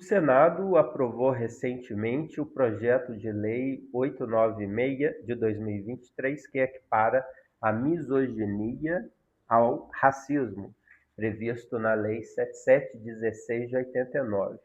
Senado aprovou recentemente o projeto de lei 896 de 2023, que equipara a misoginia ao racismo, previsto na Lei 7716 de 89.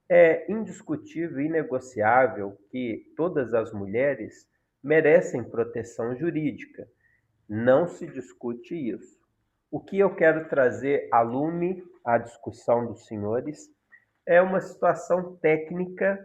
É indiscutível e inegociável que todas as mulheres merecem proteção jurídica. Não se discute isso. O que eu quero trazer a lume à discussão dos senhores é uma situação técnica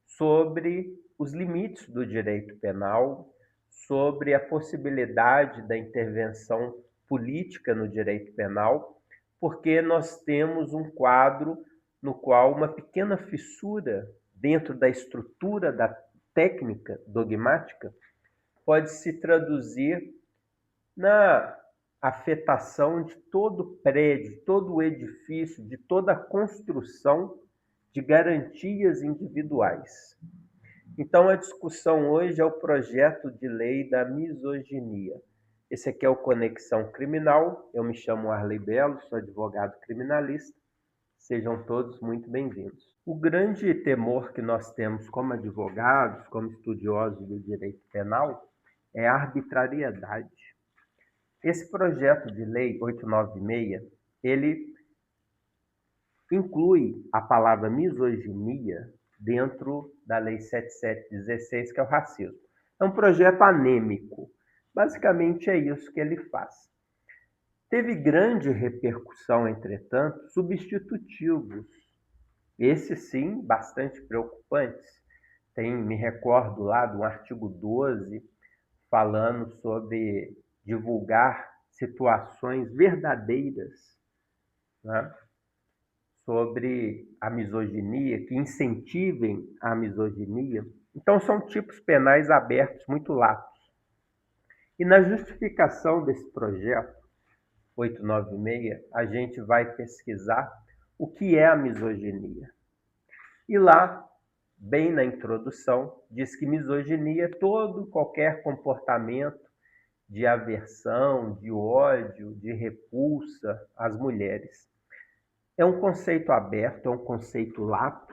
sobre os limites do direito penal, sobre a possibilidade da intervenção política no direito penal, porque nós temos um quadro no qual uma pequena fissura dentro da estrutura da técnica dogmática pode se traduzir na afetação de todo o prédio, todo o edifício, de toda a construção de garantias individuais. Então, a discussão hoje é o projeto de lei da misoginia. Esse aqui é o Conexão Criminal. Eu me chamo Arley Belo, sou advogado criminalista. Sejam todos muito bem-vindos. O grande temor que nós temos como advogados, como estudiosos do direito penal, é a arbitrariedade. Esse projeto de lei 896, ele inclui a palavra misoginia dentro da lei 7716, que é o racismo. É um projeto anêmico. Basicamente é isso que ele faz. Teve grande repercussão, entretanto, substitutivos. Esses sim, bastante preocupantes. Me recordo lá do artigo 12, falando sobre divulgar situações verdadeiras, né, sobre a misoginia, que incentivem a misoginia. Então, são tipos penais abertos muito latos. E na justificação desse projeto 896, a gente vai pesquisar o que é a misoginia. E lá, bem na introdução, diz que misoginia é qualquer comportamento de aversão, de ódio, de repulsa às mulheres. É um conceito aberto, é um conceito lato,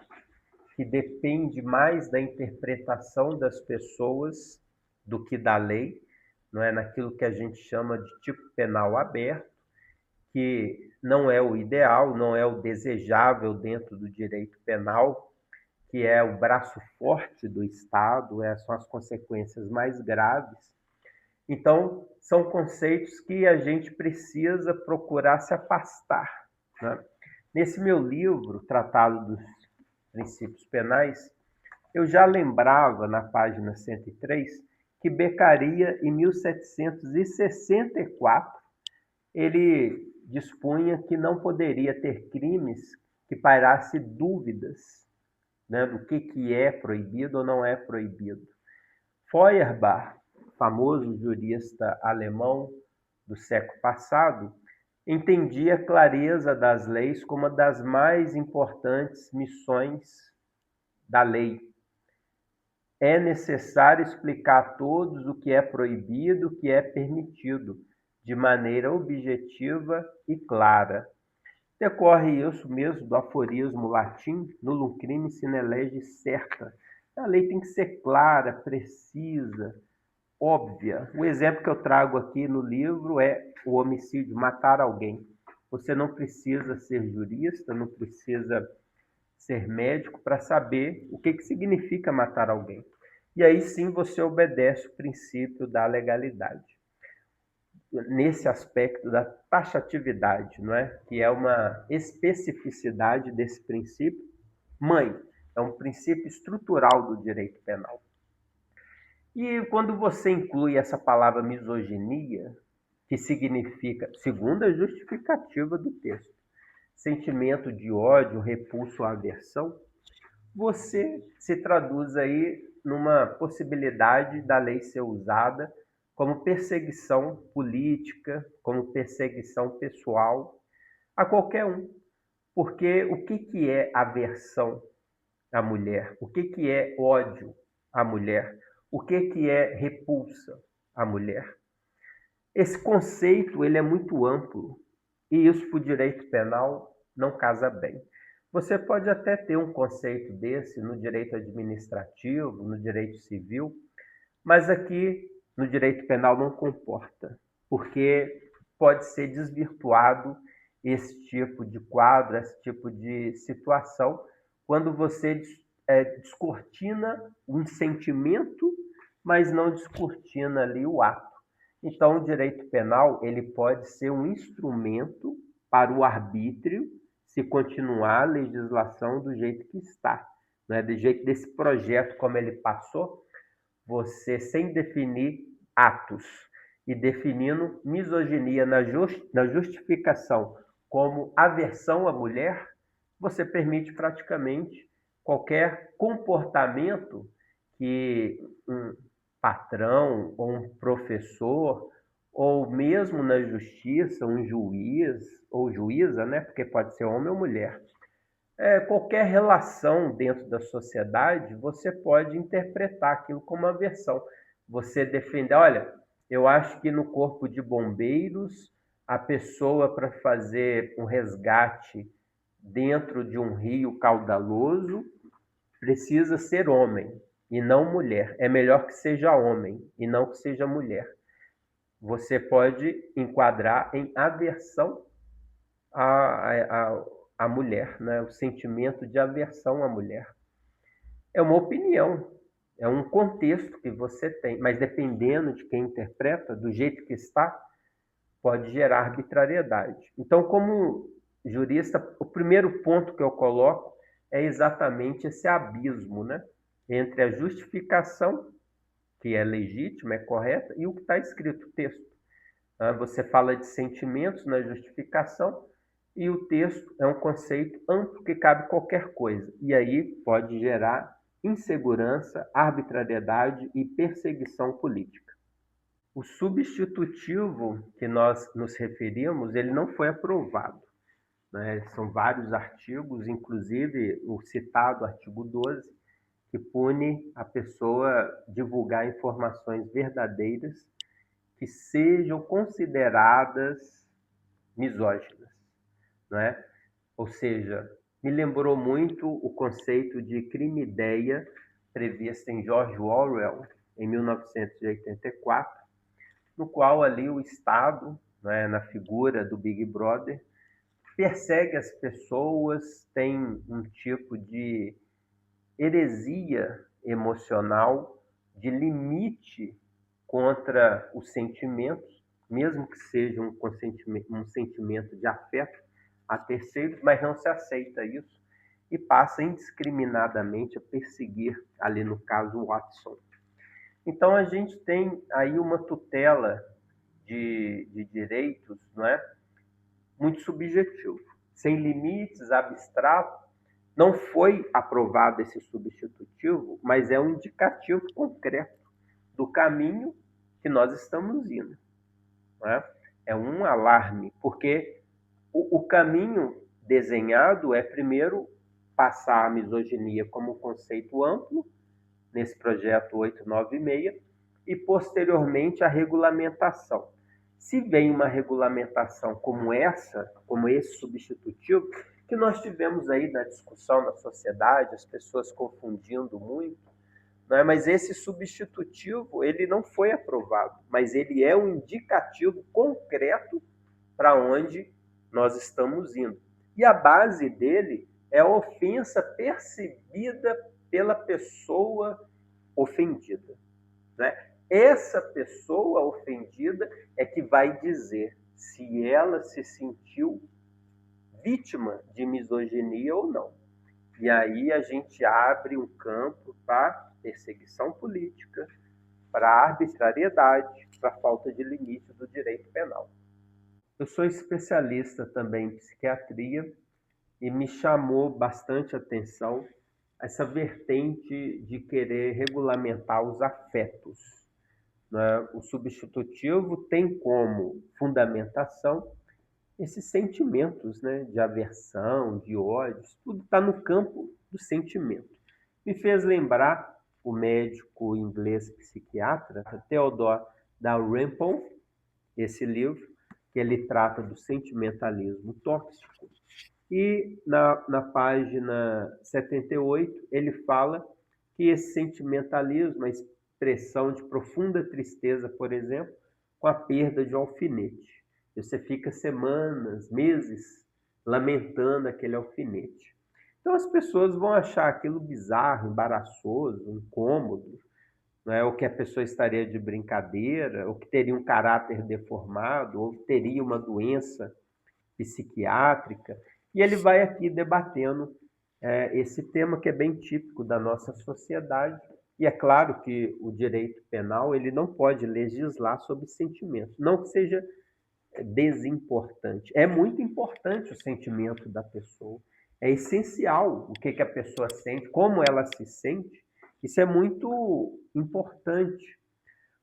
que depende mais da interpretação das pessoas do que da lei, não é naquilo que a gente chama de tipo penal aberto, que não é o ideal, não é o desejável dentro do direito penal, que é o braço forte do Estado, são as consequências mais graves. Então, são conceitos que a gente precisa procurar se afastar, né? Nesse meu livro, Tratado dos Princípios Penais, eu já lembrava, na página 103, que Beccaria, em 1764, ele dispunha que não poderia ter crimes que pairasse dúvidas, né, do que é proibido ou não é proibido. Feuerbach, famoso jurista alemão do século passado, entendia a clareza das leis como uma das mais importantes missões da lei. É necessário explicar a todos o que é proibido, o que é permitido, de maneira objetiva e clara. Decorre isso mesmo do aforismo latim, nullum crime sine lege certa. A lei tem que ser clara, precisa, óbvia. O exemplo que eu trago aqui no livro é o homicídio, matar alguém. Você não precisa ser jurista, não precisa ser médico para saber o que significa matar alguém. E aí sim você obedece o princípio da legalidade. Nesse aspecto da taxatividade, não é? Que é uma especificidade desse princípio. Mãe, é um princípio estrutural do direito penal. E quando você inclui essa palavra misoginia, que significa, segundo a justificativa do texto, sentimento de ódio, repulso ou aversão, você se traduz aí numa possibilidade da lei ser usada como perseguição política, como perseguição pessoal a qualquer um. Porque o que é aversão à mulher? O que é ódio à mulher? O que é repulsa à mulher? Esse conceito ele é muito amplo e isso para o direito penal não casa bem. Você pode até ter um conceito desse no direito administrativo, no direito civil, mas aqui no direito penal não comporta, porque pode ser desvirtuado esse tipo de quadro, esse tipo de situação, quando você descortina um sentimento, mas não descortina ali o ato. Então, o direito penal ele pode ser um instrumento para o arbítrio se continuar a legislação do jeito que está, né? Do jeito desse projeto como ele passou, você sem definir atos e definindo misoginia na justificação como aversão à mulher, você permite praticamente qualquer comportamento que um patrão ou um professor ou mesmo na justiça, um juiz ou juíza, né? Porque pode ser homem ou mulher, qualquer relação dentro da sociedade, você pode interpretar aquilo como aversão. Você defender, olha, eu acho que no corpo de bombeiros, a pessoa para fazer um resgate dentro de um rio caudaloso precisa ser homem e não mulher. É melhor que seja homem e não que seja mulher. Você pode enquadrar em aversão a mulher, né? O sentimento de aversão à mulher. É uma opinião, é um contexto que você tem, mas dependendo de quem interpreta, do jeito que está, pode gerar arbitrariedade. Então, como jurista, o primeiro ponto que eu coloco é exatamente esse abismo, né? Entre a justificação, que é legítima, é correta, e o que está escrito, o texto. Você fala de sentimentos na justificação, e o texto é um conceito amplo que cabe qualquer coisa. E aí pode gerar insegurança, arbitrariedade e perseguição política. O substitutivo que nós nos referimos, ele não foi aprovado, né? São vários artigos, inclusive o citado artigo 12, que pune a pessoa divulgar informações verdadeiras que sejam consideradas misóginas, né? Ou seja, me lembrou muito o conceito de crime-ideia previsto em George Orwell, em 1984, no qual ali o Estado, né, na figura do Big Brother, persegue as pessoas, tem um tipo de heresia emocional, de limite contra os sentimentos, mesmo que seja um sentimento de afeto a terceiros, mas não se aceita isso e passa indiscriminadamente a perseguir, ali no caso, Watson. Então a gente tem aí uma tutela de direitos, não é? Muito subjetivo, sem limites, abstrato. Não foi aprovado esse substitutivo, mas é um indicativo concreto do caminho que nós estamos indo, não é? É um alarme, porque o caminho desenhado é, primeiro, passar a misoginia como um conceito amplo, nesse projeto 896, e, posteriormente, a regulamentação. Se vem uma regulamentação como essa, como esse substitutivo, que nós tivemos aí na discussão na sociedade, as pessoas confundindo muito, não é? Mas esse substitutivo, ele não foi aprovado, mas ele é um indicativo concreto para onde nós estamos indo. E a base dele é a ofensa percebida pela pessoa ofendida, né? Essa pessoa ofendida é que vai dizer se ela se sentiu vítima de misoginia ou não. E aí a gente abre um campo para perseguição política, para arbitrariedade, para falta de limite do direito penal. Eu sou especialista também em psiquiatria e me chamou bastante atenção essa vertente de querer regulamentar os afetos, né? O substitutivo tem como fundamentação esses sentimentos, né, de aversão, de ódio, tudo está no campo do sentimento. Me fez lembrar o médico inglês psiquiatra Theodore Dalrymple, esse livro, que ele trata do sentimentalismo tóxico, E na página 78, ele fala que esse sentimentalismo, a expressão de profunda tristeza, por exemplo, com a perda de um alfinete. Você fica semanas, meses lamentando aquele alfinete. Então as pessoas vão achar aquilo bizarro, embaraçoso, incômodo, né? Ou que a pessoa estaria de brincadeira, ou que teria um caráter deformado, ou teria uma doença psiquiátrica, e ele vai aqui debatendo esse tema que é bem típico da nossa sociedade. E é claro que o direito penal ele não pode legislar sobre sentimentos, não que seja desimportante. É muito importante o sentimento da pessoa, é essencial o que, que a pessoa sente, como ela se sente, isso é muito importante.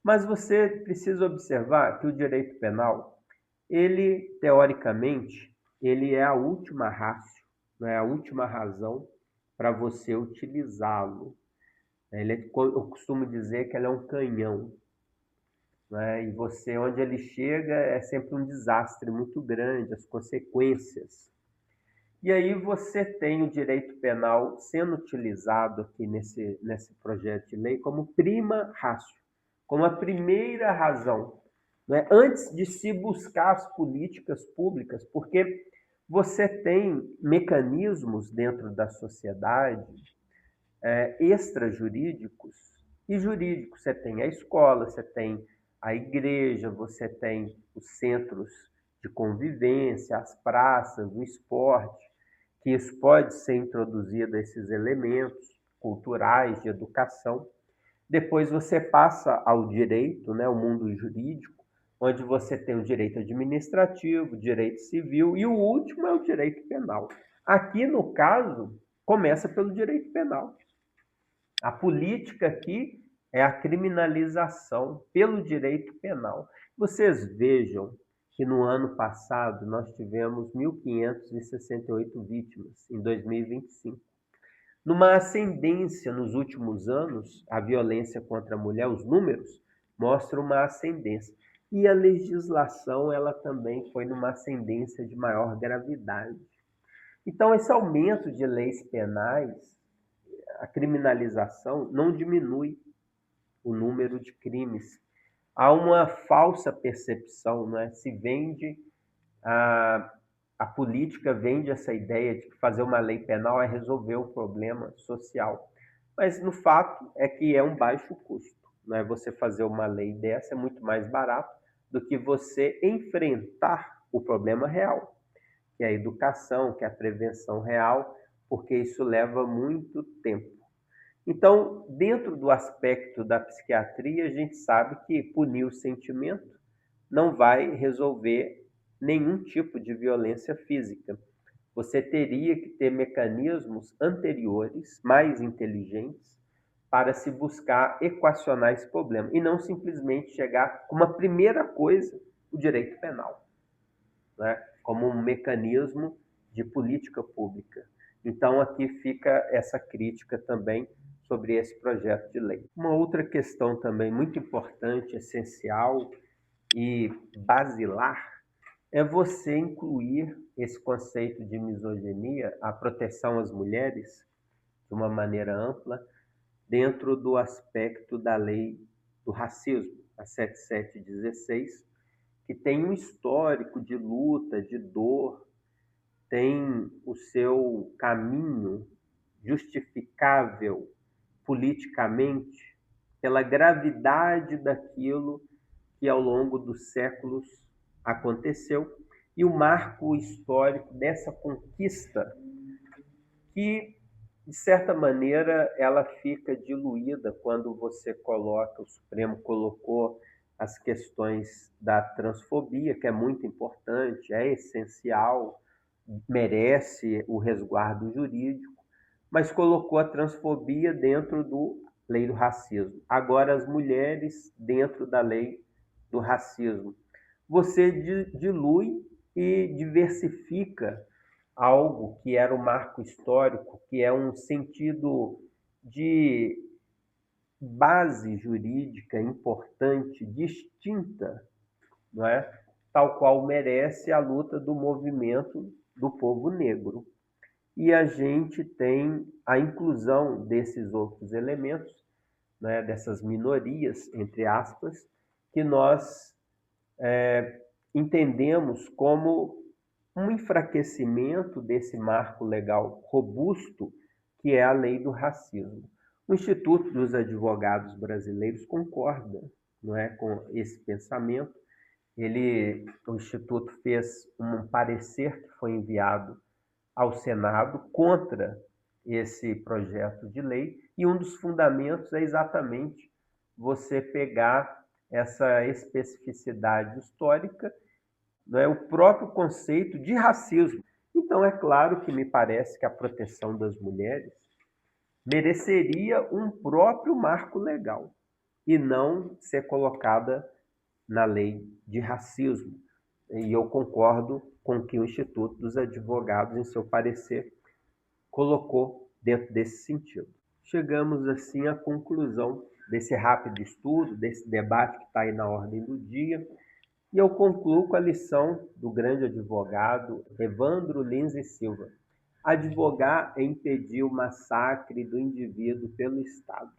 Mas você precisa observar que o direito penal ele, teoricamente, ele é a última ratio, né, a última razão para você utilizá-lo. Eu costumo dizer que ele é um canhão, né, e você, onde ele chega, é sempre um desastre muito grande, as consequências. E aí você tem o direito penal sendo utilizado aqui nesse projeto de lei como prima ratio, como a primeira razão, né? Antes de se buscar as políticas públicas, porque você tem mecanismos dentro da sociedade extrajurídicos e jurídicos. Você tem a escola, você tem a igreja, você tem os centros de convivência, as praças, o esporte, que isso pode ser introduzido a esses elementos culturais de educação. Depois você passa ao direito, né, o mundo jurídico, onde você tem o direito administrativo, o direito civil e o último é o direito penal. Aqui, no caso, começa pelo direito penal. A política aqui é a criminalização pelo direito penal. Vocês vejam que no ano passado nós tivemos 1.568 vítimas em 2025. Numa ascendência nos últimos anos, a violência contra a mulher, os números mostram uma ascendência. E a legislação, ela também foi numa ascendência de maior gravidade. Então, esse aumento de leis penais, a criminalização, não diminui o número de crimes. Há uma falsa percepção, não é? Se vende a política vende essa ideia de que fazer uma lei penal é resolver o problema social. Mas no fato é que é um baixo custo. Não é? Você fazer uma lei dessa é muito mais barato do que você enfrentar o problema real, que é a educação, que é a prevenção real, porque isso leva muito tempo. Então, dentro do aspecto da psiquiatria, a gente sabe que punir o sentimento não vai resolver nenhum tipo de violência física. Você teria que ter mecanismos anteriores, mais inteligentes, para se buscar equacionar esse problema e não simplesmente chegar com uma primeira coisa, o direito penal, né? Como um mecanismo de política pública. Então, aqui fica essa crítica também sobre esse projeto de lei. Uma outra questão também muito importante, essencial e basilar é você incluir esse conceito de misoginia, a proteção às mulheres, de uma maneira ampla, dentro do aspecto da lei do racismo, a 7716, que tem um histórico de luta, de dor, tem o seu caminho justificável politicamente pela gravidade daquilo que ao longo dos séculos aconteceu e o marco histórico dessa conquista que, de certa maneira, ela fica diluída quando você coloca, o Supremo colocou as questões da transfobia, que é muito importante, é essencial, merece o resguardo jurídico, mas colocou a transfobia dentro do lei do racismo. Agora as mulheres dentro da lei do racismo. Você dilui e diversifica algo que era um marco histórico, que é um sentido de base jurídica importante, distinta, não é? Tal qual merece a luta do movimento do povo negro. E a gente tem a inclusão desses outros elementos, né, dessas minorias, entre aspas, que nós entendemos como um enfraquecimento desse marco legal robusto que é a lei do racismo. O Instituto dos Advogados Brasileiros concorda, não é, com esse pensamento. O Instituto fez um parecer que foi enviado ao Senado contra esse projeto de lei, e um dos fundamentos é exatamente você pegar essa especificidade histórica, não é, o próprio conceito de racismo. Então, é claro que me parece que a proteção das mulheres mereceria um próprio marco legal e não ser colocada na lei de racismo. E eu concordo com o que o Instituto dos Advogados, em seu parecer, colocou dentro desse sentido. Chegamos, assim, à conclusão desse rápido estudo, desse debate que está aí na ordem do dia, e eu concluo com a lição do grande advogado Evandro Lins e Silva. Advogar é impedir o massacre do indivíduo pelo Estado.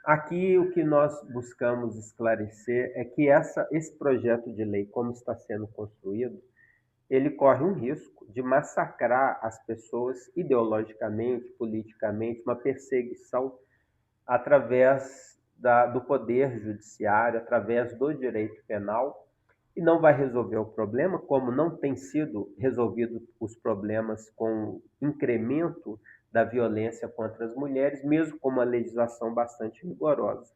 Aqui o que nós buscamos esclarecer é que esse projeto de lei, como está sendo construído, ele corre um risco de massacrar as pessoas ideologicamente, politicamente, uma perseguição através do poder judiciário, através do direito penal, e não vai resolver o problema, como não tem sido resolvido os problemas com o incremento da violência contra as mulheres, mesmo com uma legislação bastante rigorosa.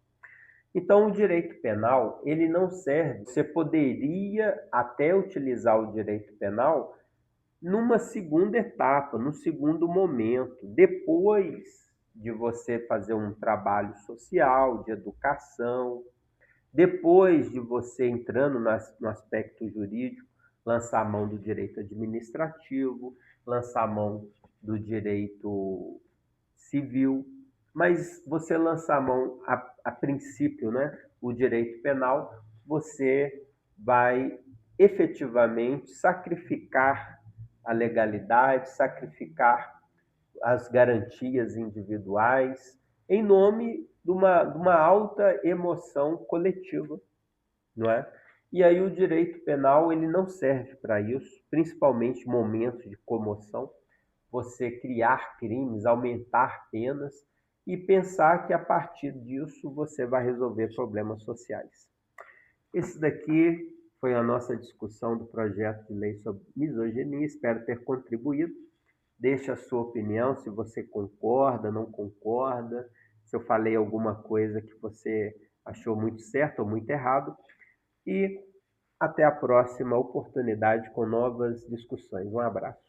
Então, o direito penal, ele não serve. Você poderia até utilizar o direito penal numa segunda etapa, num segundo momento, depois de você fazer um trabalho social, de educação, depois de você entrando no aspecto jurídico, lançar a mão do direito administrativo, lançar a mão do direito civil, mas você lançar a mão a princípio, né, o direito penal, você vai efetivamente sacrificar a legalidade, sacrificar as garantias individuais, em nome de uma alta emoção coletiva, não é? E aí o direito penal ele não serve para isso, principalmente em momentos de comoção, você criar crimes, aumentar penas e pensar que a partir disso você vai resolver problemas sociais. Esse daqui foi a nossa discussão do projeto de lei sobre misoginia, espero ter contribuído. Deixe a sua opinião, se você concorda, não concorda, se eu falei alguma coisa que você achou muito certo ou muito errado. E até a próxima oportunidade com novas discussões. Um abraço.